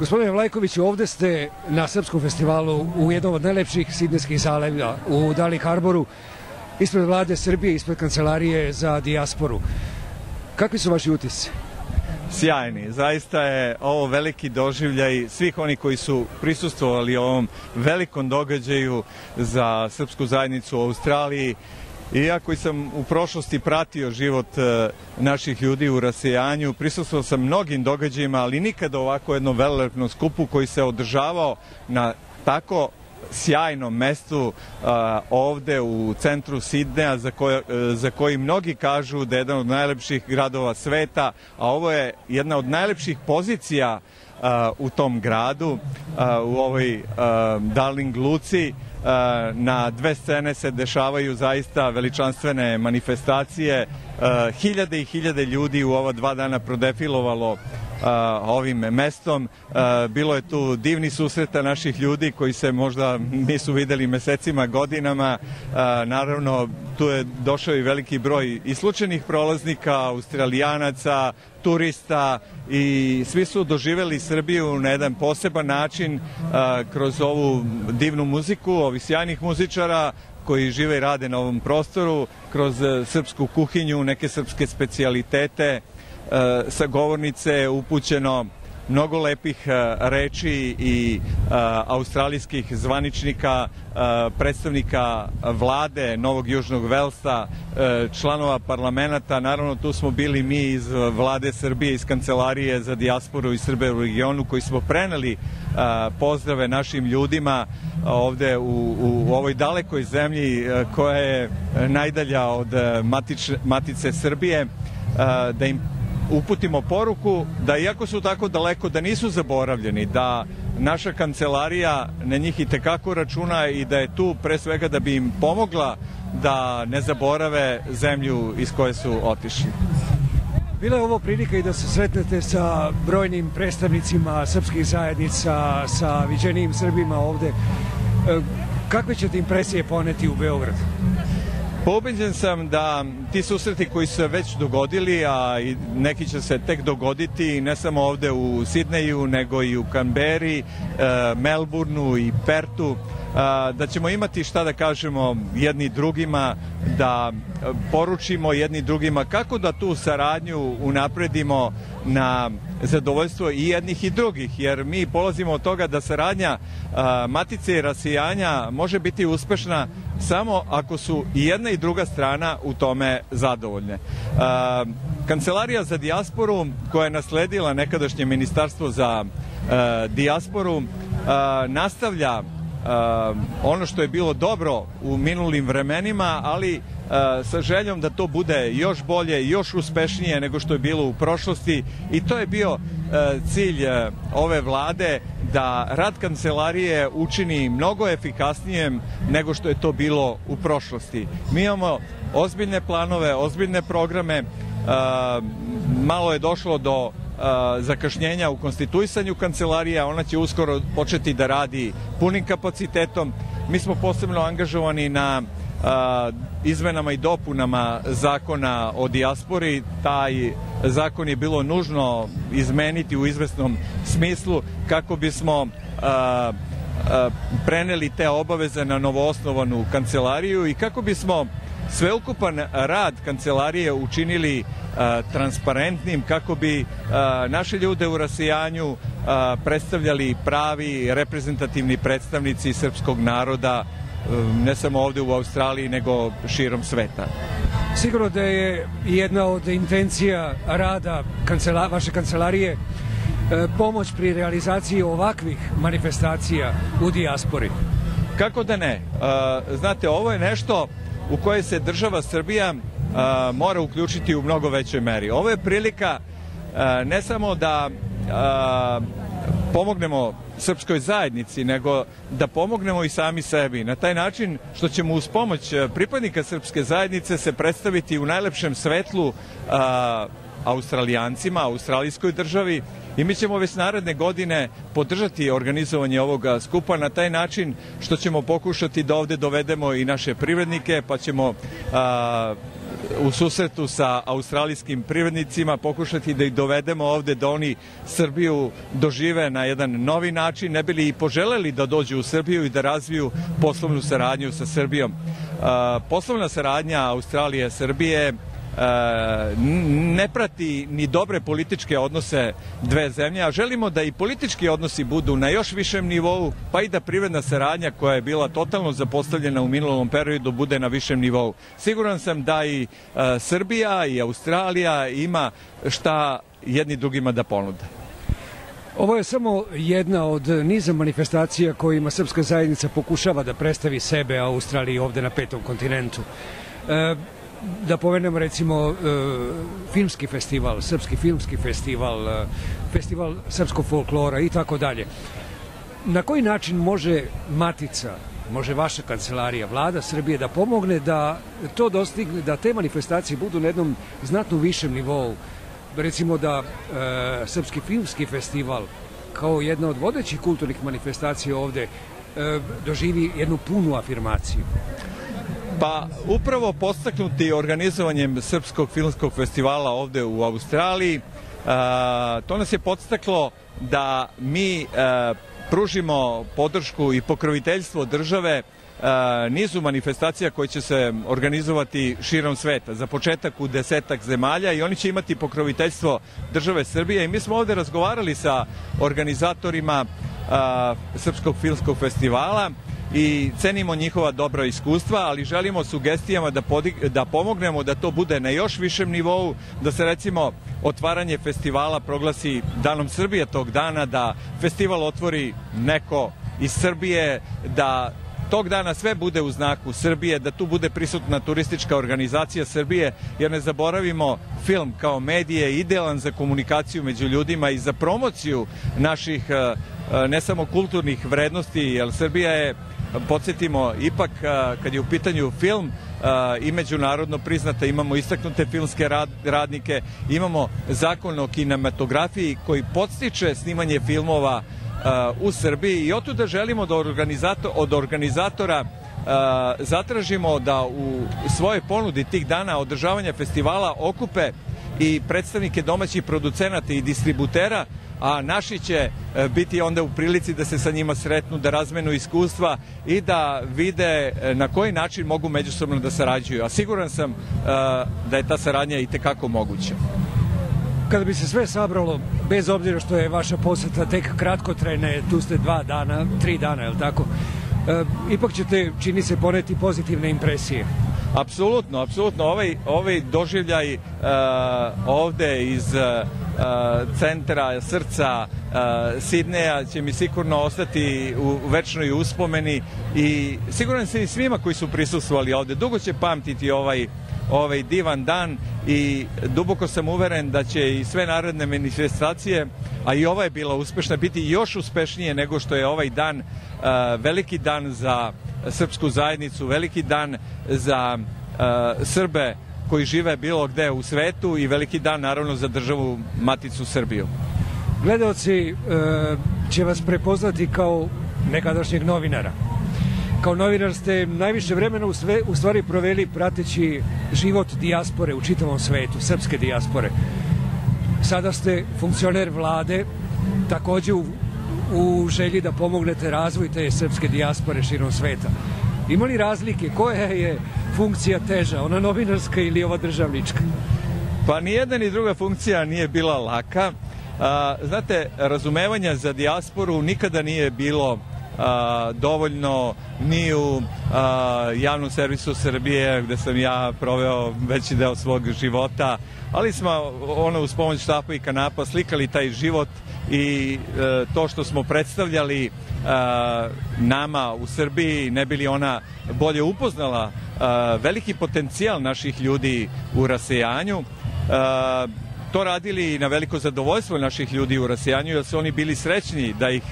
Gospodine Vlajkoviću, ovde ste na Srpskom festivalu u jednom od najlepših sidnejskih zaleva u Dali Harboru, ispred vlade Srbije, ispred kancelarije za dijasporu. Kakvi su vaši utisci? Sjajni, zaista je ovo veliki doživljaj svih oni koji su prisustvovali ovom velikom događaju za srpsku zajednicu u Australiji. Iako sam u prošlosti pratio život naših ljudi u rasejanju, prisustvovao sam mnogim događajima, ali nikada ovako jednom velelepnom skupu koji se održavao na tako sjajnom mestu ovde u centru Sidneja, za koji mnogi kažu da je jedan od najlepših gradova sveta, a ovo je jedna od najlepših pozicija u tom gradu, u ovoj Darling luci. Na dve scene se dešavaju zaista veličanstvene manifestacije. Hiljade i hiljade ljudi u ova 2 dana prodefilovalo ovim mestom. Bilo je tu divni susreta naših ljudi koji se možda nisu videli mesecima, godinama. Naravno, tu je došao i veliki broj i slučajnih prolaznika, Australijanaca, turista, i svi su doživeli Srbiju na jedan poseban način kroz ovu divnu muziku, ovih sjajnih muzičara koji žive i rade na ovom prostoru, kroz srpsku kuhinju, neke srpske specijalitete. Sa govornice je upućeno mnogo lepih reči i australijskih zvaničnika, predstavnika vlade Novog Južnog Velsa, članova parlamenta. Naravno, tu smo bili mi iz vlade Srbije, iz Kancelarije za dijasporu i Srbe u regionu, koji smo preneli pozdrave našim ljudima ovde u ovoj dalekoj zemlji koja je najdalja od matice Srbije, da im uputimo poruku da iako su tako daleko, da nisu zaboravljeni, da naša kancelarija na njih i tekako računa i da je tu pre svega da bi im pomogla da ne zaborave zemlju iz koje su otišli. Bila je ovo prilika i da se sretnete sa brojnim predstavnicima srpskih zajednica, sa viđenijim Srbima ovde. Kakve ćete impresije poneti u Beograd? Ubeđen sam da ti susreti koji su se već dogodili, a i neki će se tek dogoditi, ne samo ovde u Sidneju, nego i u Canberri, Melbourneu i Pertu, da ćemo imati šta da kažemo jedni drugima, da poručimo jedni drugima kako da tu saradnju unapredimo na zadovoljstvo i jednih i drugih, jer mi polazimo od toga da saradnja matice i rasijanja može biti uspešna samo ako su i jedna i druga strana u tome zadovoljne. Kancelarija za dijasporu, koja je nasledila nekadašnje ministarstvo za dijasporu, nastavlja ono što je bilo dobro u minulim vremenima, ali sa željom da to bude još bolje, još uspešnije nego što je bilo u prošlosti, i to je bio cilj ove vlade, da rad kancelarije učini mnogo efikasnijem nego što je to bilo u prošlosti. Mi imamo ozbiljne planove, ozbiljne programe, malo je došlo do zakašnjenja u konstituisanju kancelarija, ona će uskoro početi da radi punim kapacitetom. Mi smo posebno angažovani na izmenama i dopunama zakona o dijaspori. Taj zakon je bilo nužno izmeniti u izvesnom smislu kako bismo preneli te obaveze na novoosnovanu kancelariju i kako bismo sveukupan rad kancelarije učinili transparentnim, kako bi naše ljude u rasijanju predstavljali pravi reprezentativni predstavnici srpskog naroda, ne samo ovde u Australiji, nego širom sveta. Sigurno da je jedna od intencija rada vaše kancelarije pomoć pri realizaciji ovakvih manifestacija u dijaspori. Kako da ne? Znate, ovo je nešto u koje se država Srbija mora uključiti u mnogo većoj meri. Ovo je prilika ne samo da pomognemo srpskoj zajednici, nego da pomognemo i sami sebi. Na taj način što ćemo uz pomoć pripadnika srpske zajednice se predstaviti u najlepšem svetlu Australijancima, australijskoj državi, i mi ćemo već naredne godine podržati organizovanje ovoga skupa na taj način što ćemo pokušati da ovde dovedemo i naše privrednike, pa ćemo u susretu sa australijskim privrednicima pokušati da ih dovedemo ovde, da oni Srbiju dožive na jedan novi način, ne bi li i poželeli da dođu u Srbiju i da razviju poslovnu saradnju sa Srbijom. Poslovna saradnja Australije i Srbije ne prati ni dobre političke odnose dve zemlje, a želimo da i politički odnosi budu na još višem nivou, pa i da privredna saradnja koja je bila totalno zapostavljena u minulom periodu bude na višem nivou. Siguran sam da i Srbija i Australija ima šta jedni drugima da ponude. Ovo je samo jedna od niza manifestacija kojima srpska zajednica pokušava da predstavi sebe Australiji ovde na 5. kontinentu. Da pomenemo recimo filmski festival, srpski filmski festival, festival srpskog folklora i tako dalje. Na koji način može Matica, može vaša kancelarija, Vlada Srbije da pomogne da to dostigne, da te manifestacije budu na jednom znatno višem nivou? Recimo da srpski filmski festival kao jedna od vodećih kulturnih manifestacija ovde doživi jednu punu afirmaciju. Pa upravo podstaknuti organizovanjem Srpskog filmskog festivala ovde u Australiji, to nas je podstaklo da mi pružimo podršku i pokroviteljstvo države nizu manifestacija koje će se organizovati širom sveta. Za početak u 10-ak zemalja i oni će imati pokroviteljstvo države Srbije i mi smo ovde razgovarali sa organizatorima Srpskog filmskog festivala i cenimo njihova dobra iskustva, ali želimo sugestijama da pomognemo da to bude na još višem nivou, da se recimo otvaranje festivala proglasi Danom Srbije tog dana, da festival otvori neko iz Srbije, da tog dana sve bude u znaku Srbije, da tu bude prisutna turistička organizacija Srbije, jer ne zaboravimo, film kao medij je idealan za komunikaciju među ljudima i za promociju naših ne samo kulturnih vrednosti, jer Srbija je, podsjetimo, ipak kad je u pitanju film i međunarodno priznata, imamo istaknute filmske radnike, imamo zakon o kinematografiji koji podstiče snimanje filmova u Srbiji i otuda želimo da od organizatora zatražimo da u svojoj ponudi tih dana održavanja festivala okupe i predstavnike domaćih producenata i distributera, a naši će biti onda u prilici da se sa njima sretnu, da razmenu iskustva i da vide na koji način mogu međusobno da sarađuju. A siguran sam da je ta saradnja i tekako moguća. Kada bi se sve sabralo, bez obzira što je vaša poseta tek kratkotrajne, tu ste 2 dana, 3 dana, je li tako? Ipak ćete, čini se, poneti pozitivne impresije. Apsolutno, apsolutno. Ovaj doživljaj ovde iz centra, srca Sidneja će mi sigurno ostati u večnoj uspomeni i siguran sam i svima koji su prisustvovali ovde. Dugo će pamtiti ovaj divan dan i duboko sam uveren da će i sve naredne manifestacije, a i ova je bila uspešna, biti još uspešnije nego što je ovaj dan, veliki dan za srpsku zajednicu, veliki dan za Srbe koji žive bilo gde u svetu i veliki dan naravno za državu Maticu Srbiju. Gledaoci će vas prepoznati kao nekadašnjeg novinara. Kao novinar ste najviše vremena u stvari proveli prateći život dijaspore u čitavom svetu, srpske dijaspore. Sada ste funkcioner vlade, takođe u želji da pomognete razvoj te srpske dijaspore širom sveta. Ima li razlike? Koja je funkcija teža, ona novinarska ili ova državnička? Pa ni jedna ni druga funkcija nije bila laka. Znate, razumevanja za dijasporu nikada nije bilo dovoljno ni u javnom servisu Srbije, gde sam ja proveo veći deo svog života, ali smo uz pomoć štapa i kanapa slikali taj život i to što smo predstavljali nama u Srbiji, ne bi li ona bolje upoznala veliki potencijal naših ljudi u rasejanju, to radili na veliko zadovoljstvo naših ljudi u rasejanju, jer su oni bili srećni da ih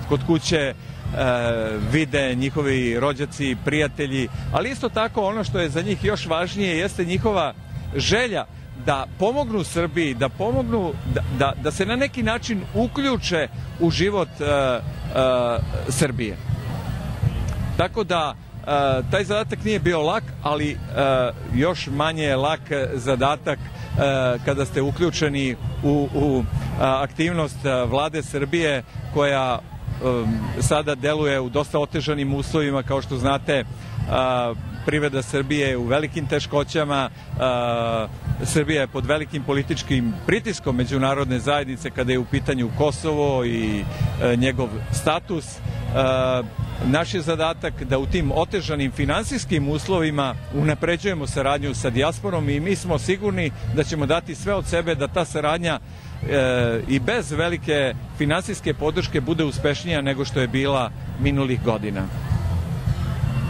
kod kuće vide njihovi rođaci, prijatelji, ali isto tako ono što je za njih još važnije jeste njihova želja da pomognu Srbiji, da pomognu da se na neki način uključe u život Srbije. Tako da taj zadatak nije bio lak, ali još manje je lak zadatak kada ste uključeni u aktivnost Vlade Srbije, koja sada deluje u dosta otežanim uslovima. Kao što znate, privreda Srbije je u velikim teškoćama, Srbija je pod velikim političkim pritiskom međunarodne zajednice kada je u pitanju Kosovo i njegov status. Naš je zadatak da u tim otežanim finansijskim uslovima unapređujemo saradnju sa dijasporom i mi smo sigurni da ćemo dati sve od sebe da ta saradnja i bez velike finansijske podrške bude uspešnija nego što je bila minulih godina.